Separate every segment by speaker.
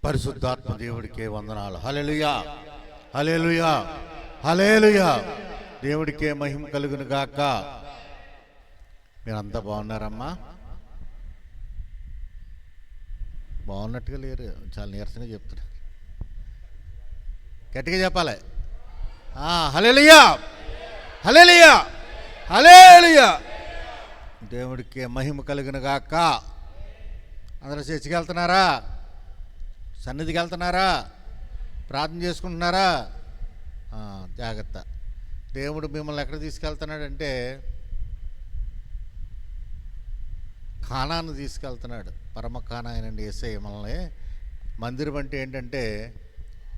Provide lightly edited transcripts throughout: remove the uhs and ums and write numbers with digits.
Speaker 1: పరిశుద్ధాత్మ దేవుడికే వందనాలు. హల్లెలూయా, హల్లెలూయా, హల్లెలూయా. దేవుడికే మహిమ కలుగును గాక. మీరంతా బాగున్నారమ్మా? బాగున్నట్టుగా లేరు, చాలా నీరసంగా చెప్తున్నారు. గట్టిగా చెప్పాలి. హల్లెలూయా, హల్లెలూయా, హల్లెలూయా. దేవుడికే మహిమ కలుగును గాక. అందరూ చర్చికి వెళ్తున్నారా? సన్నిధికి వెళ్తున్నారా? ప్రార్థన చేసుకుంటున్నారా? జాగ్రత్త. దేవుడు మిమ్మల్ని ఎక్కడ తీసుకెళ్తున్నాడంటే కానాను తీసుకెళ్తున్నాడు. పరమ కానాయనండి యేసయ్య మనల్ని. మందిరం అంటే ఏంటంటే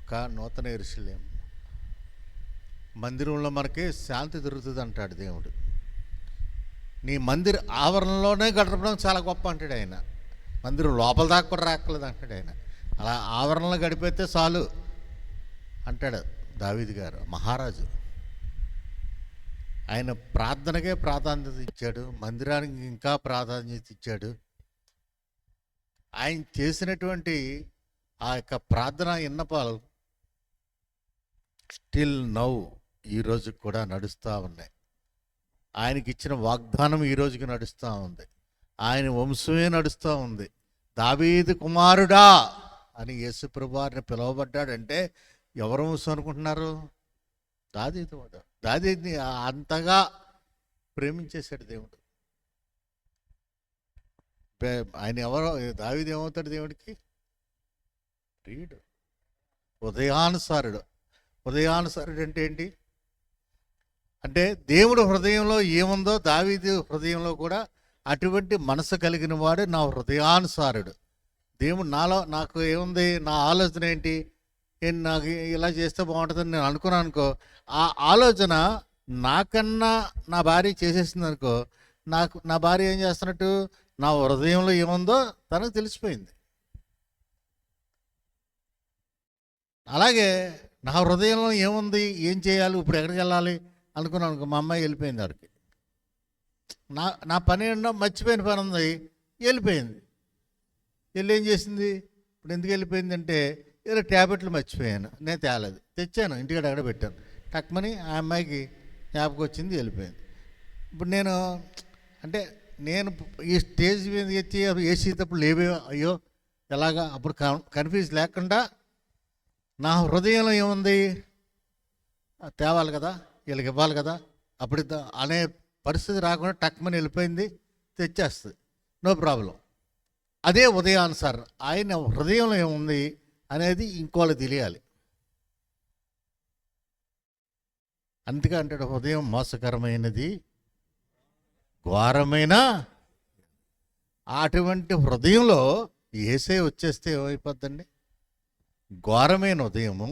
Speaker 1: ఒక నూతన యెరూషలేము. మందిరంలో మనకి శాంతి దొరుకుతుంది అంటాడు దేవుడు. నీ మందిర ఆవరణలోనే గడపడం చాలా గొప్ప అంటాడు ఆయన. మందిరం లోపల దాకా కూడా రాక్కలేదు అంటాడు ఆయన. అలా ఆవరణలో గడిపితే చాలు అంటాడు దావీదు గారు, మహారాజు. ఆయన ప్రార్థనకే ప్రాధాన్యత ఇచ్చాడు, మందిరానికి ఇంకా ప్రాధాన్యత ఇచ్చాడు. ఆయన చేసినటువంటి ఆ యొక్క ప్రార్థన విన్నపాలు స్టిల్ నౌ ఈ రోజుకి కూడా నడుస్తూ ఉన్నాయి. ఆయనకి ఇచ్చిన వాగ్దానం ఈ రోజుకి నడుస్తూ ఉంది. ఆయన వంశమే నడుస్తూ ఉంది. దావీదు కుమారుడా అని యేసు ప్రభువారిని పిలువబడ్డాడంటే ఎవరు వంశం అనుకుంటున్నారు? దావీదు. దావీదుని అంతగా ప్రేమించేశాడు దేవుడు. ఆయన ఎవరో, దావీదు ఏమవుతాడు దేవుడికి? ప్రియుడు, ఉదయానుసారుడు. ఉదయానుసారుడు అంటే ఏంటి? అంటే దేవుడు హృదయంలో ఏముందో దావీదు హృదయంలో కూడా అటువంటి మనసు కలిగిన వాడు నా హృదయానుసారుడు. దేవుడు నాకు ఏముంది, నా ఆలోచన ఏంటి, నాకు ఇలా చేస్తే బాగుంటుందని నేను అనుకున్నాను అనుకో, ఆ ఆలోచన నాకన్నా నా భార్య చేసేసింది అనుకో, నా భార్య ఏం చేస్తున్నట్టు నా హృదయంలో ఏముందో తనకు తెలిసిపోయింది. అలాగే నా హృదయంలో ఏముంది, ఏం చేయాలి, ఇప్పుడు ఎక్కడికి వెళ్ళాలి అనుకున్నాను అనుకో, మా అమ్మాయి వెళ్ళిపోయింది ఆడికి. నా పని ఏంటో మర్చిపోయిన పని ఉంది, వెళ్ళిపోయింది. వెళ్ళి ఏం చేసింది? ఇప్పుడు ఎందుకు వెళ్ళిపోయిందంటే ఇలా ట్యాబ్లెట్లు మర్చిపోయాను, నేను తేలేదు, తెచ్చాను, ఇంటికాడ అక్కడ పెట్టాను, టక్మని ఆ అమ్మాయికి జ్ఞాపకం వచ్చింది, వెళ్ళిపోయింది. ఇప్పుడు నేను ఈ స్టేజ్ మీద ఎత్తి వేసేటప్పుడు లేవే, అయ్యో ఎలాగా, అప్పుడు కన్ఫ్యూజ్ లేకుండా నా హృదయంలో ఏముంది, తేవాలి కదా, వీళ్ళకి ఇవ్వాలి కదా, అప్పుడు అనే పరిస్థితి రాకుండా టక్మని వెళ్ళిపోయింది, తెచ్చేస్తుంది, నో ప్రాబ్లం. అదే ఉదయానుసారం. ఆయన హృదయంలో ఏముంది అనేది ఇంకోళ్ళకి తెలియాలి. అందుకే అంటాడు, హృదయం మోసకరమైనది, ఘోరమైన. అటువంటి హృదయంలో యేసయ్య వచ్చేస్తే ఏమైపోద్దండి? ఘోరమైన హృదయము,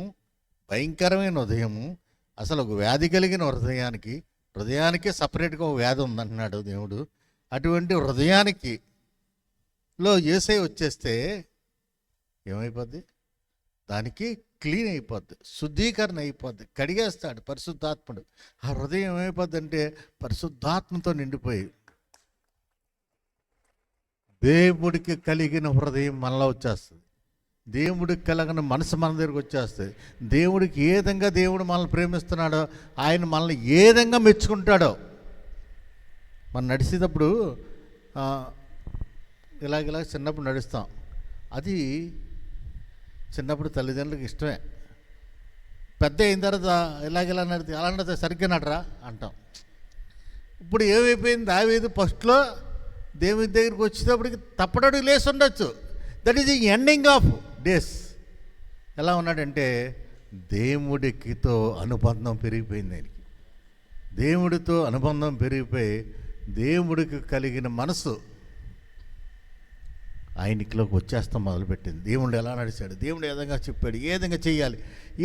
Speaker 1: భయంకరమైన హృదయము. అసలు ఒక వ్యాధి కలిగిన హృదయానికి సపరేట్గా ఒక వ్యాధి ఉందంటున్నాడు దేవుడు. అటువంటి హృదయానికి లో యేసయ్య వచ్చేస్తే ఏమైపోద్ది? దానికి క్లీన్ అయిపోద్ది, శుద్ధీకరణ అయిపోద్ది, కడిగేస్తాడు పరిశుద్ధాత్ముడు. ఆ హృదయం ఏమైపోద్ది అంటే పరిశుద్ధాత్మతో నిండిపోయి, దేవుడికి కలిగిన హృదయం మనలో వచ్చేస్తుంది. దేవుడికి కలిగిన మనసు మన దగ్గరికి వచ్చేస్తుంది. దేవుడికి ఏ విధంగా దేవుడు మనల్ని ప్రేమిస్తున్నాడో, ఆయన మనల్ని ఏ విధంగా మెచ్చుకుంటాడో. మనం నడిచేటప్పుడు ఇలాగ చిన్నప్పుడు నడుస్తాం, అది చిన్నప్పుడు తల్లిదండ్రులకు ఇష్టమే. పెద్ద అయిన తర్వాత ఇలా నడితే అలా నడితే సరిగ్గా నడరా అంటాం. ఇప్పుడు ఏమైపోయింది? దావీదు ఫస్ట్లో దేవుడి దగ్గరికి వచ్చేటప్పటికి తప్పటడుగు లేసి ఉండొచ్చు. That is the ending of days. ఎలా ఉన్నాడంటే దేవుడికితో అనుబంధం పెరిగిపోయింది ఆయనకి. దేవుడితో అనుబంధం పెరిగిపోయి దేవుడికి కలిగిన మనసు ఆయనకిలోకి వచ్చేస్తాం మొదలుపెట్టింది. దేవుడు ఎలా నడిచాడు, దేవుడు ఏ విధంగా చెప్పాడు, ఏ విధంగా చేయాలి,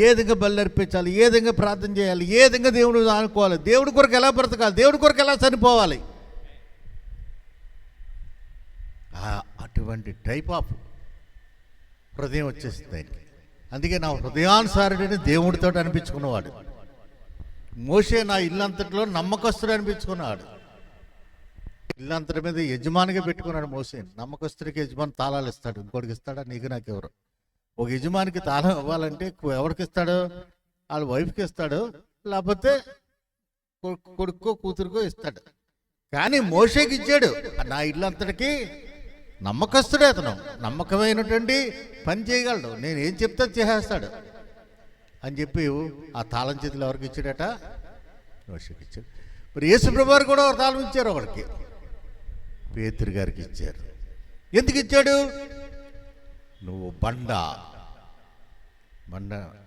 Speaker 1: ఏ విధంగా బల్లర్పించాలి, ఏ విధంగా ప్రార్థన చేయాలి, ఏ విధంగా దేవుడు ఆనుకోవాలి, దేవుడి కొరకు ఎలా బ్రతకాలి, దేవుడి కొరకు ఎలా చనిపోవాలి, అటువంటి టైప్ ఆఫ్ హృదయం వచ్చేసింది ఆయనకి. అందుకే నా హృదయానుసారుడిని దేవుడితో అనిపించుకున్నవాడు. మోషే నా ఇల్లంతట్లో నమ్మకస్తుడు అనిపించుకున్నాడు. ఇల్లంతటి మీద యజమానిగా పెట్టుకున్నాడు మోసే. నమ్మకస్తుడికి యజమాని తాళాలు ఇస్తాడు, ఇంకోటికి ఇస్తాడా? నీకు నాకెవరు? ఒక యజమానికి తాళం ఇవ్వాలంటే ఎవరికి ఇస్తాడు? వాళ్ళ వైఫ్కి ఇస్తాడు, లేకపోతే కొడుకో కూతురుకో ఇస్తాడు. కానీ మోషేకి ఇచ్చాడు. నా ఇల్లు అంతటికి నమ్మకస్తుడే అతను, నమ్మకమైనటువంటి పని చేయగలడు, నేను ఏం చెప్తే చేసేస్తాడు అని చెప్పి ఆ తాళం చేతులు ఎవరికి ఇచ్చాడట? మోషేకి ఇచ్చాడు. మరి యేసుప్రభు వారు కూడా ఒక తాళం ఇచ్చారు, ఒకడికి పేతురు గారికి ఇచ్చారు. ఎందుకు ఇచ్చాడు? నువ్వు బండ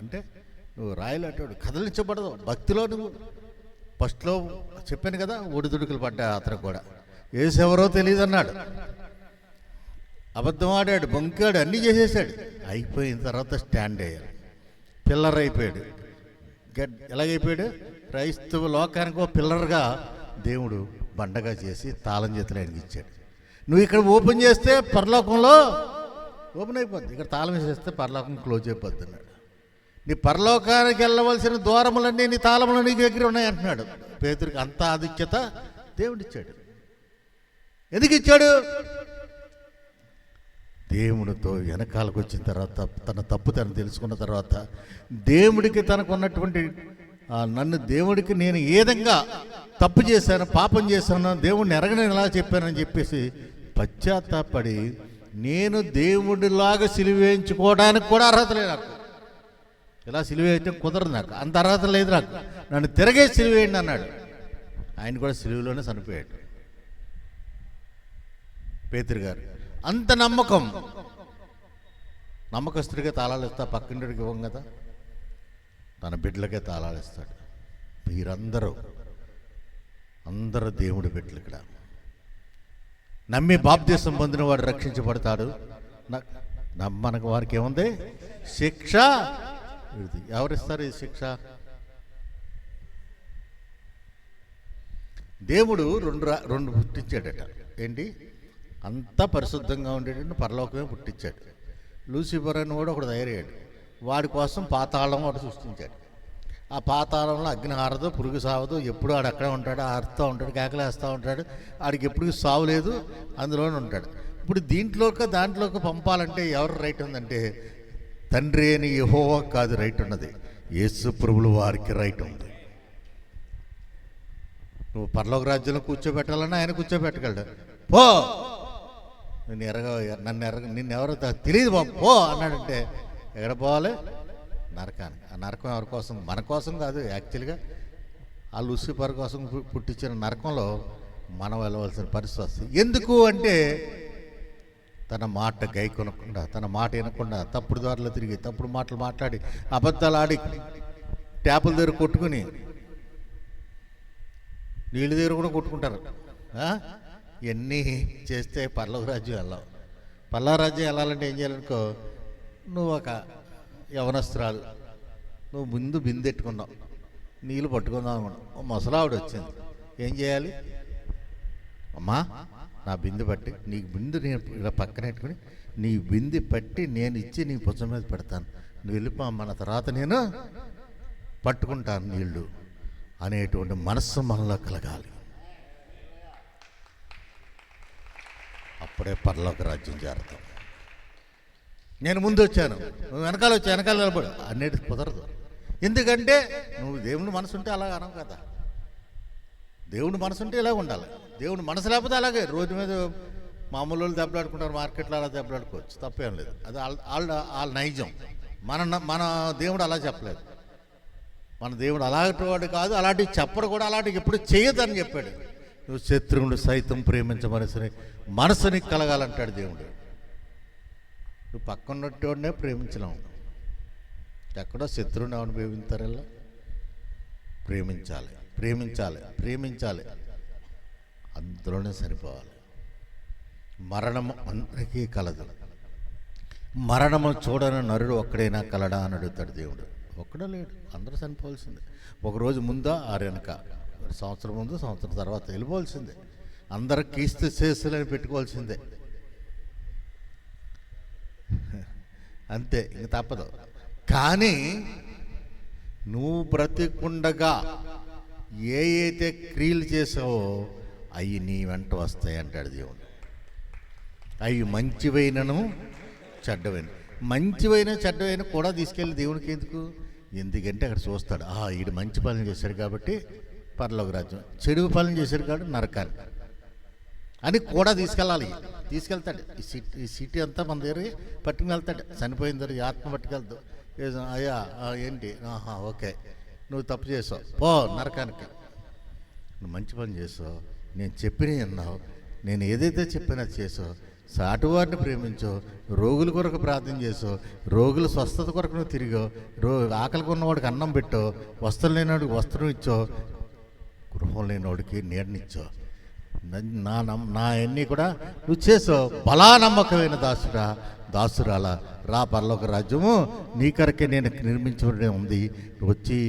Speaker 1: అంటే నువ్వు రాయలు అంటాడు, కదలించబడదు. భక్తిలో నువ్వు ఫస్ట్లో చెప్పాను కదా, ఒడిదుడుకులు పడ్డా అతను కూడా. ఏసెవరో తెలియదు అన్నాడు, అబద్ధం ఆడాడు, బొంకాడు, అన్నీ చేసేసాడు. అయిపోయిన తర్వాత స్టాండ్ అయ్యాడు, పిల్లర్ అయిపోయాడు. ఎలాగైపోయాడు? క్రైస్తవ లోకానికి ఒక పిల్లర్గా దేవుడు బండగా చేసి తాళం చేతులు ఆయనకి ఇచ్చాడు. నువ్వు ఇక్కడ ఓపెన్ చేస్తే పరలోకంలో ఓపెన్ అయిపోద్ది, ఇక్కడ తాళం వేసేస్తే పరలోకం క్లోజ్ అయిపోద్ది అన్నాడు. నీ పరలోకానికి వెళ్ళవలసిన ద్వారములన్నీ నీ తాళములు నీ దగ్గర ఉన్నాయి అంటున్నాడు పేతురికి. అంత ఆధిక్యత దేవుడిచ్చాడు. ఎందుకు ఇచ్చాడు? దేవుడితో వెనకాలకు వచ్చిన తర్వాత, తన తప్పు తను తెలుసుకున్న తర్వాత, దేవుడికి తనకు ఉన్నటువంటి నన్ను దేవుడికి నేను ఏ విధంగా తప్పు చేశాను, పాపం చేశాను, దేవుడిని ఎరగని ఎలా చెప్పానని చెప్పేసి పశ్చాత్తాపడి, నేను దేవుడిలాగా సిలువేయించుకోవడానికి కూడా అర్హత లేదు నాకు. ఇలా సిలువేయటం కుదరదు నాకు, అంత అర్హత లేదు నాకు, నన్ను తిరగే సిలువేయండి అన్నాడు. ఆయన కూడా సిలువలోనే చనిపోయాడు పేతురు గారు. అంత నమ్మకం. నమ్మకస్తుడిగా తాళాలు ఇస్తా, పక్కింటికి ఇవ్వం కదా, తన బిడ్డలకే తాళాలు ఇస్తాడు. మీరందరూ దేవుడి బిడ్డలు. ఇక్కడ నమ్మి బాప్తీసం పొందిన వాడు రక్షించబడతాడు. నమ్మనకు వారికి ఏముంది? శిక్ష. ఎవరిస్తారు ఈ శిక్ష? దేవుడు రెండు పుట్టించాడట. ఏంటి? అంతా పరిశుద్ధంగా ఉండేటట్టు పరలోకమే పుట్టించాడు. లూసిఫర్ అని కూడా ఒకడు తయారయ్యాడు. వాడి కోసం పాతాళం వాడు సృష్టించాడు. ఆ పాతాళంలో అగ్ని ఆరదు, పురుగు సావదు, ఎప్పుడు ఆడు అక్కడే ఉంటాడు, ఆరుతూ ఉంటాడు, కేకలేస్తూ ఉంటాడు, ఆడికి ఎప్పుడు సావు లేదు, అందులోనే ఉంటాడు. ఇప్పుడు దాంట్లోకి పంపాలంటే ఎవరు రైట్ ఉందంటే, తండ్రి అని యెహోవా కాదు రైట్ ఉన్నది, యేసు ప్రభువుల వారికి రైట్ ఉంది. నువ్వు పరలోక రాజ్యంలో కూర్చోబెట్టాలన్నా ఆయన కూర్చోబెట్టగలడు. పో, నిన్నెవరో తెలియదు బాబు పో అన్నాడంటే ఎక్కడ పోవాలి? నరకానికి. ఆ నరకం ఎవరి కోసం? మన కోసం కాదు. యాక్చువల్గా ఆ లూసిఫర్ కోసం పుట్టించిన నరకంలో మనం వెళ్ళవలసిన పరిస్థితి వస్తుంది. ఎందుకు అంటే, తన మాట గైకొనకుండా, తన మాట వినకుండా, తప్పుడు దారిలో తిరిగి, తప్పుడు మాటలు మాట్లాడి, అబద్ధాలు ఆడి, ట్యాపుల దగ్గర కొట్టుకుని, నీళ్ళ దగ్గర కూడా కొట్టుకుంటారు. ఇవన్నీ చేస్తే పరలోక రాజ్యం వెళ్ళావు. పరలోక రాజ్యం వెళ్ళాలంటే ఏం చేయాలనుకో, నువ్వు ఒక యవనస్త్రాలు, నువ్వు ముందు బిందెట్టుకున్నావు, నీళ్ళు పట్టుకుందాం అనుకున్నావు, ముసలావిడ వచ్చింది, ఏం చేయాలి? అమ్మా నా బిందె పట్టి, నీ బిందు నేను ఇలా పక్కన పెట్టుకుని, నీ బిందె పట్టి నేను ఇచ్చి నీ భుజం మీద పెడతాను, నువ్వు వెళ్ళిపో, మన తర్వాత నేను పట్టుకుంటాను నీళ్ళు అనేటువంటి మనస్సు మనలో కలగాలి. అప్పుడే పరలోక రాజ్యం చేరతాం. నేను ముందు వచ్చాను, నువ్వు వెనకాల వచ్చి వెనకాల నిలబడు అన్నిటి కుదరదు. ఎందుకంటే నువ్వు దేవుని మనసు ఉంటే అలాగ అనవు కదా. దేవుని మనసు ఉంటే ఇలాగ ఉండాలి. దేవుని మనసు లేకపోతే అలాగే రోడ్డు మీద మామూలు వాళ్ళు దెబ్బలాడుకుంటారు, మార్కెట్లో అలా దెబ్బలాడుకోవచ్చు, తప్పేం లేదు. అది వాళ్ళ నైజం. మన దేవుడు అలా చెప్పలేదు. మన దేవుడు అలాంటి వాడు కాదు, అలాంటివి చెప్పడు కూడా, అలాంటివి ఎప్పుడు చేయదని చెప్పాడు. నువ్వు శత్రువుడు సైతం ప్రేమించమనసని మనసుని కలగాలంటాడు దేవుడు. నువ్వు పక్కనట్టోడినే ప్రేమించలేవు. ఎక్కడో శత్రువుని ఎవరిని ప్రేమించారల్లా? ప్రేమించాలి, ప్రేమించాలి, ప్రేమించాలి, అందులోనే సరిపోవాలి. మరణము అందరికీ కలదు. మరణము చూడని నరుడు ఒక్కడైనా కలడా అని అడుగుతాడు దేవుడు. ఒక్కడో లేడు, అందరూ చనిపోవాల్సిందే. ఒకరోజు ముందా ఆరు వెనక, సంవత్సరం ముందు సంవత్సరం తర్వాత వెళ్ళిపోవాల్సిందే. అందరూ క్రీస్తు శేషులని పెట్టుకోవాల్సిందే, అంతే, ఇంక తప్పదు. కానీ నువ్వు బ్రతికుండగా ఏ అయితే క్రియలు చేసావో అవి నీ వెంట వస్తాయి అంటాడు దేవుడు. అవి మంచివైనను చెడ్డవైన. మంచివైన చెడ్డవైన కూడా తీసుకెళ్ళి దేవునికి ఎందుకు? ఎందుకంటే అక్కడ చూస్తాడు, ఈడు మంచి పనులు చేశాడు కాబట్టి పరలోక రాజ్యం, చెడు పనులు చేశాడు కాబట్టి నరకాలి అని కూడా తీసుకెళ్తాడు. ఈ సిటీ అంతా మన దగ్గర పట్టుకుని వెళ్తాడు. చనిపోయిన దగ్గర ఆత్మ పట్టుకెళ్తావు. అయ్యా ఏంటి, ఓకే నువ్వు తప్పు చేసావు, పో నరకానికి. నువ్వు మంచి పని చేసావు, నేను చెప్పినవి అన్నావు, నేను ఏదైతే చెప్పినా చేసావు, సాటివారిని ప్రేమించో, రోగుల కొరకు ప్రార్థన చేసో, రోగుల స్వస్థత కొరకు నువ్వు తిరిగో, ఆకలికి ఉన్నవాడికి అన్నం పెట్టో, వస్త్రం లేనివాడికి వస్త్రం ఇచ్చో, గృహం లేనివాడికి నీడనిచ్చో, నా అన్నీ కూడా నువ్వు చేసో. బలా నమ్మకమైన దాసురాలా రా, పరలోక రాజ్యము నీ కొరకే నేను నిర్మించబడి ఉంది, వచ్చి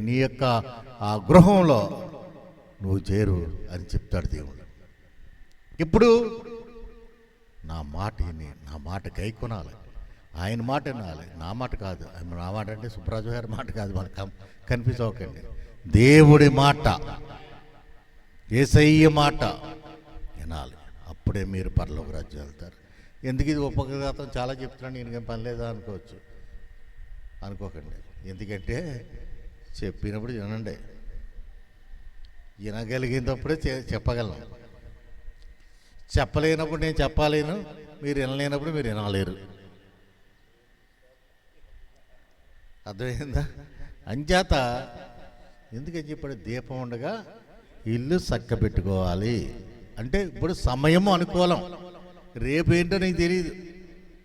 Speaker 1: నీ యొక్క ఆ గృహంలో నువ్వు చేరు అని చెప్తాడు దేవుడు. ఇప్పుడు నా మాట విని నా మాట గైకొనాలి, ఆయన మాట వినాలి, నా మాట కాదు. నా మాట అంటే సుబ్రాజు గారి మాట కాదు, మనకు కన్ఫ్యూజ్ అవ్వకండి. దేవుడి మాట, యేసయ్య మాట వినాలి, అప్పుడే మీరు పరలోక రాజ్యం వెళ్తారు. ఎందుకు ఇది ఉపఘాతం చాలా చెప్తున్నాను, ఈయనకేం పని లేదా అనుకోకండి. ఎందుకంటే చెప్పినప్పుడు వినండి, వినగలిగినప్పుడే చెప్పగలను. చెప్పలేనప్పుడు నేను చెప్పలేను, మీరు వినలేనప్పుడు మీరు వినలేరు. అర్థమైందా? అంచేత ఎందుకని చెప్పాడు, దీపం ఉండగా ఇల్లు చక్క పెట్టుకోవాలి అంటే ఇప్పుడు సమయము అనుకూలం. రేపు ఏంటో నీకు తెలియదు,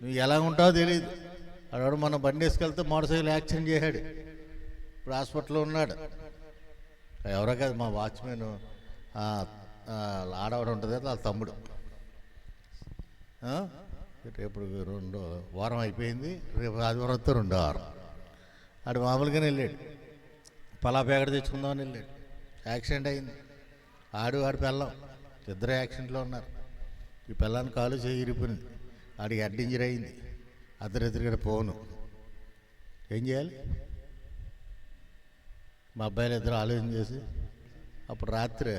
Speaker 1: నువ్వు ఎలా ఉంటావో తెలియదు. అక్కడ మన బండి వేసుకెళ్తే మోటార్ సైకిల్ యాక్సిడెంట్ చేశాడు, ఇప్పుడు హాస్పిటల్లో ఉన్నాడు. ఎవరో కాదు, మా వాచ్మెన్ ఆడవాడు ఉంటుంది కదా, వాళ్ళ తమ్ముడు. రేపు వారం అయిపోయింది, రేపు ఆదివారంతో 2వ వారం. ఆడు మామూలుగానే వెళ్ళాడు, పలా ప్యాకెట్ తెచ్చుకుందామని వెళ్ళాడు, యాక్సిడెంట్ అయింది. ఆడు పిల్లం ఇద్దరు యాక్సిడెంట్లో ఉన్నారు. ఈ పిల్లాన్ని కాలు చేయిరిపోయింది, ఆడికి హెడ్ ఇంజరీ అయింది. అద్దరిద్దరికడ పోను, ఏం చేయాలి? మా అబ్బాయిలు ఇద్దరు ఆలోచన చేసి అప్పుడు రాత్రి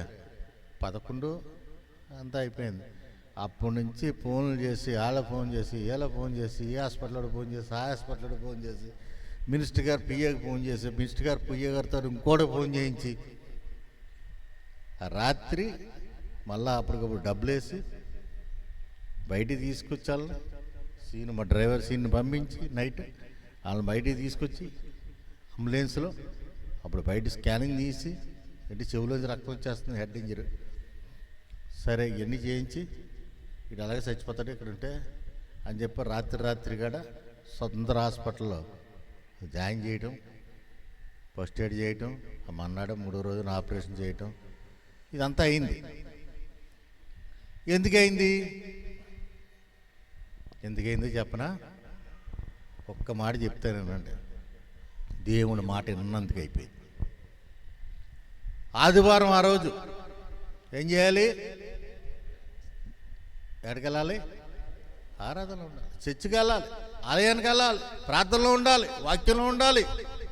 Speaker 1: 11 అంతా అయిపోయింది. అప్పటి నుంచి ఫోన్లు చేసి వాళ్ళ ఫోన్ చేసి వీళ్ళ ఫోన్ చేసి ఈ హాస్పిటల్లో ఫోన్ చేసి ఆ హాస్పిటల్లో ఫోన్ చేసి మినిస్టర్ గారు పిఏకి ఫోన్ చేసి మినిస్టర్ గారు పిఏ గారితో ఇంకోటి ఫోన్ చేయించి రాత్రి మళ్ళీ అప్పటికప్పుడు డబ్బులు వేసి బయటికి తీసుకొచ్చాను. మా డ్రైవర్ సీన్ని పంపించి నైట్ వాళ్ళని బయటికి తీసుకొచ్చి అంబులెన్స్లో అప్పుడు బయట స్కానింగ్ తీసి అంటే చెవులోంచి రక్తం వచ్చేస్తుంది, హెడ్ ఇంజరీ. సరే ఇవన్నీ చేయించి ఇటు అలాగే చచ్చిపోతాడు ఇక్కడ ఉంటే అని చెప్పి రాత్రి కాడ స్వతంత్ర హాస్పిటల్లో జాయిన్ చేయటం, ఫస్ట్ ఎయిడ్ చేయటం, మన్నాడు 3వ రోజున ఆపరేషన్ చేయటం, ఇదంతా అయింది. ఎందుకైందో చెప్పనా? ఒక్క మాట చెప్తానేనండి, దేవుని మాట విన్నందుకు అయిపోయింది. ఆదివారం ఆ రోజు ఏం చేయాలి? ఎక్కడికి వెళ్ళాలి? ఆరాధనలో ఉండాలి, చర్చికి వెళ్ళాలి, ఆలయానికి వెళ్ళాలి, ప్రార్థనలో ఉండాలి, వాక్యంలో ఉండాలి,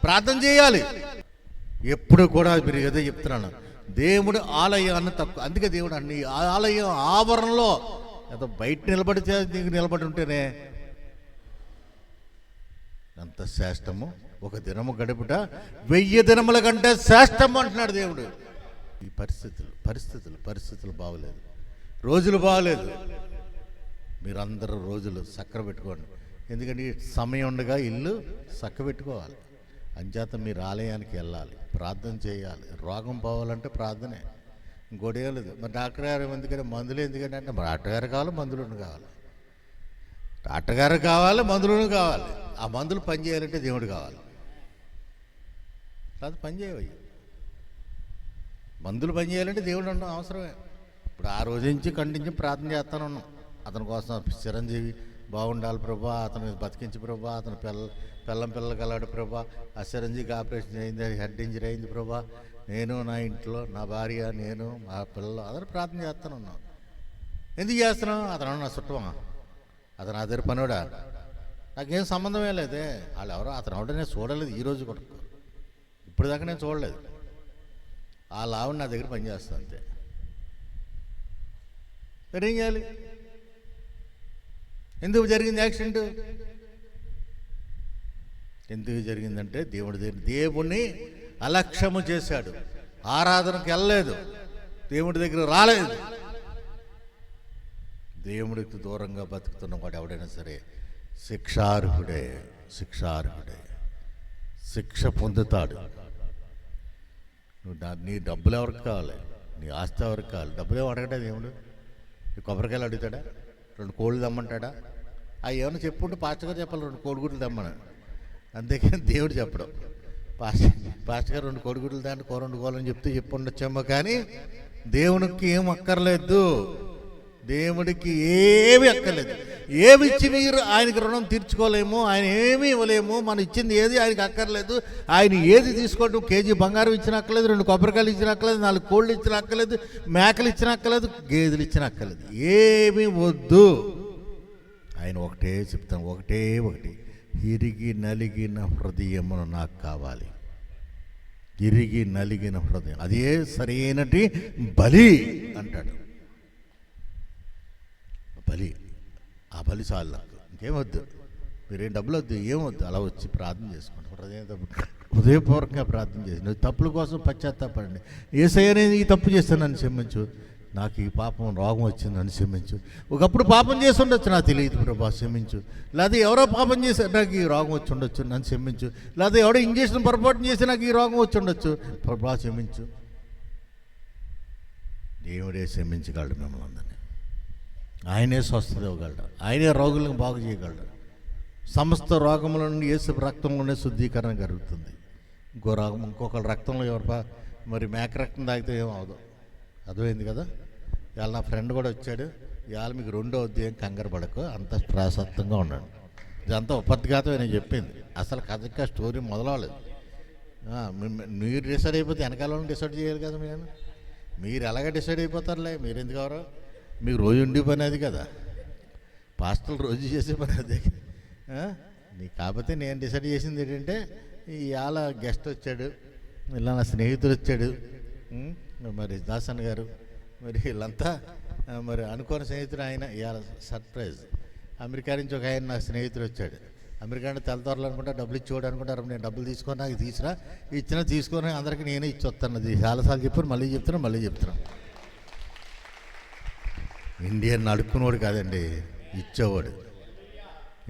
Speaker 1: ప్రార్థన చేయాలి. ఎప్పుడు కూడా మీరు ఏదో చెప్తున్నాను, దేవుడు ఆలయాన్ని తక్కువ. అందుకే దేవుడు అన్ని ఆలయం ఆవరణలో ఏదో బయట నిలబడి ఉంటేనే అంత శ్రేష్టము. ఒక దినము గడుపుట 1000 దినముల కంటే శ్రేష్టము అంటున్నాడు దేవుడు. ఈ పరిస్థితులు బాగలేదు, రోజులు బాగలేదు. మీరందరూ రోజులు చక్కర పెట్టుకోండి. ఎందుకంటే సమయం ఉండగా ఇల్లు చక్క పెట్టుకోవాలి. అంచేత మీరు ఆలయానికి వెళ్ళాలి, ప్రార్థన చేయాలి. రోగం పోవాలంటే ప్రార్థనే, ఇంకోటి ఏం లేదు. మరి డాక్టర్ గారు ఎందుకంటే మందులు ఎందుకంటే అంటే మరి డాక్టర్ గారు కావాలి, మందులను కావాలి. డాక్టర్ గారు కావాలి, మందులను కావాలి. ఆ మందులు పని చేయాలంటే దేవుడు కావాలి, కాదు పని చేయవయ్యి. మందులు పని చేయాలంటే దేవుడు ఉండడం అవసరమే. ఇప్పుడు ఆ రోజు నుంచి కంటించి ప్రార్థన చేస్తాను ఉన్నాం. అతని కోసం చిరంజీవి బాగుండాలి ప్రభా, అతను బతికించి ప్రభా, అతను పిల్లలు కలవాడు ప్రభా, ఆ చిరంజీవికి ఆపరేషన్ అయింది, హెడ్ ఇంజరీ అయింది ప్రభా, నేను నా ఇంట్లో నా భార్య నేను మా పిల్లలు అందరూ ప్రార్థన చేస్తాను ఉన్నాం. ఎందుకు చేస్తున్నాం? అతను నా చుట్టమా, అతను అదే పనుడా, నాకేం సంబంధమే లేదే. వాళ్ళు ఎవరో అతను ఎవడో నేను చూడలేదు, ఈరోజు కూడా ఇప్పుడు దాకా నేను చూడలేదు. ఆ లావు నా దగ్గర పనిచేస్తాను అంతే. మరి ఏం చేయాలి? ఎందుకు జరిగింది యాక్సిడెంట్? ఎందుకు జరిగిందంటే దేవుణ్ణి అలక్ష్యము చేశాడు, ఆరాధనకు వెళ్ళలేదు, దేవుడి దగ్గర రాలేదు. దేవుడికి దూరంగా బతుకుతున్న వాడు ఎవడైనా సరే శిక్షార్హుడే, శిక్ష పొందుతాడు. నీ డబ్బులు ఎవరికి కావాలి, నీ ఆస్తి ఎవరికి కావాలి? డబ్బులు ఏమో అడగడా దేవుడు? నీ కొబ్బరికాయలు అడుగుతాడా? 2 కోళ్ళు తెమ్మంటాడా? అవి ఏమైనా చెప్పుంటే పాస్టర్ గారు చెప్పాలి 2 కోడిగుడ్లు తెమ్మని, అంతేకాని దేవుడు చెప్పడం. పాస్టర్ గారు 2 కోడిగుడ్లు దాంట్లో 2 కోళ్ళని చెప్తే చెప్పుండొచ్చేమో, కానీ దేవునికి ఏం అక్కర్లేదు. దేవుడికి ఏమి అక్కర్లేదు. ఏమి ఇచ్చి మీరు ఆయనకి రుణం తీర్చుకోలేము, ఆయన ఏమీ ఇవ్వలేము. మనం ఇచ్చింది ఏది ఆయనకి అక్కర్లేదు. ఆయన ఏది తీసుకోవడం, కేజీ బంగారం ఇచ్చిన అక్కర్లేదు, 2 కొబ్బరికాయలు ఇచ్చిన అక్కర్లేదు, 4 కోళ్ళు ఇచ్చిన అక్కర్లేదు, మేకలు ఇచ్చిన అక్కర్లేదు, గేదెలు ఇచ్చిన అక్కర్లేదు, ఏమీ వద్దు. ఆయన ఒకటే చెప్తాను, ఒకటి ఇరిగి నలిగిన హృదయమును నాకు కావాలి. ఇరిగి నలిగిన హృదయం, అదే సరైనటి బలి అంటాడు. బలి, ఆ బలి చాలు నాకు, ఇంకేమొద్దు, మీరేం డబ్బులు వద్దు, ఏమొద్దు. అలా వచ్చి ప్రార్థన చేసుకోండి, హృదయపూర్వకంగా ప్రార్థన చేసి నువ్వు తప్పుల కోసం పశ్చాత్తాపడండి. యేసయ్య నేను ఈ తప్పు చేస్తాను, నన్ను క్షమించు, నాకు ఈ పాపం రోగం వచ్చింది, నన్ను క్షమించు. ఒకప్పుడు పాపం చేసి ఉండొచ్చు, నాకు తెలియదు ప్రభా క్షమించు. లేదా ఎవరో పాపం చేశారు, నాకు ఈ రోగం వచ్చి ఉండొచ్చు, నన్ను క్షమించు. లేదా ఎవడో ఇంజక్షన్ పొరపాటు చేసి నాకు ఈ రోగం వచ్చి ఉండొచ్చు, ప్రభా క్షమించు. దేవుడే క్షమించగలడు మిమ్మల్ని అందరినీ. ఆయనే స్వస్థత ఇవ్వగలడు, ఆయనే రోగులను బాగు చేయగలడు. సమస్త రోగముల నుండి యేసు రక్తంలోనే శుద్ధీకరణ జరుగుతుంది. ఇంకో రోగం ఇంకొకళ్ళ రక్తంలో మరి మేక రక్తం తాగితే ఏమవుదు, అర్థమైంది కదా. ఇవాళ నా ఫ్రెండ్ కూడా వచ్చాడు, ఇవాళ మీకు 2వ అధ్యాయం కంగారు పడకు, అంత ప్రాసత్తంగా ఉన్నాడు. ఇదంతా ఉపద్ఘాతం నేను చెప్పింది, అసలు కథ స్టోరీ మొదలవలేదు. మీరు డిసైడ్ అయిపోతే వెనకాల డిసైడ్ చేయాలి కదా. మీరు ఎలాగ డిసైడ్ అయిపోతారులే, మీరు ఎందుకు ఎవరో, మీకు రోజు ఉండి పని అది కదా, పాస్టర్లు రోజు చేసే పని అదే. నీకు కాకపోతే నేను డిసైడ్ చేసింది ఏంటంటే, ఇవాళ గెస్ట్ వచ్చాడు, ఇలా నా స్నేహితుడు వచ్చాడు, మరి దాసన్ గారు, మరి వీళ్ళంతా మరి అనుకోని స్నేహితుడు. ఆయన ఇవాళ సర్ప్రైజ్, అమెరికా నుంచి ఒక ఆయన నా స్నేహితుడు వచ్చాడు. అమెరికా అంటే తెల్లతోరలు అనుకుంటా, డబ్బులు ఇచ్చేవాడు అనుకుంటారు. నేను డబ్బులు తీసుకొని నాకు తీసుకొని అందరికీ నేనే ఇచ్చి వస్తాను. అది చాలాసార్లు చెప్పాను, మళ్ళీ చెప్తున్నాను. ఇండియన్ అడుక్కునేవాడు కాదండి, ఇచ్చేవాడు.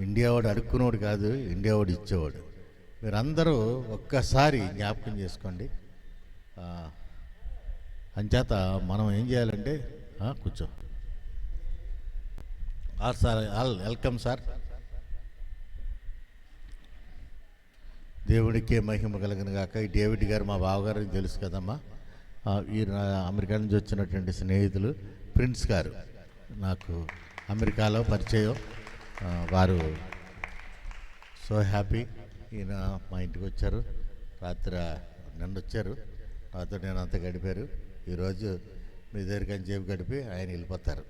Speaker 1: ఇండియా వాడు అడుక్కునేవాడు కాదు, ఇండియా వాడు ఇచ్చేవాడు. మీరందరూ ఒక్కసారి జ్ఞాపకం చేసుకోండి. అంచేత మనం ఏం చేయాలంటే, కూర్చో సార్, వెల్కమ్ సార్. దేవుడికే మహిమ కలిగిన గాక. ఈ డేవిడ్ గారు మా బావగారికి తెలుసు కదమ్మా. ఈ అమెరికా నుంచి వచ్చినటువంటి స్నేహితులు ప్రిన్స్ గారు నాకు అమెరికాలో పరిచయం. వారు సో హ్యాపీ, ఈయన మా ఇంటికి వచ్చారు, రాత్రి నిన్న వచ్చారు, నాతో నేను అంతా గడిపారు. ఈరోజు మీ దగ్గరికి అని చెప్పి గడిపి ఆయన వెళ్ళిపోతారు.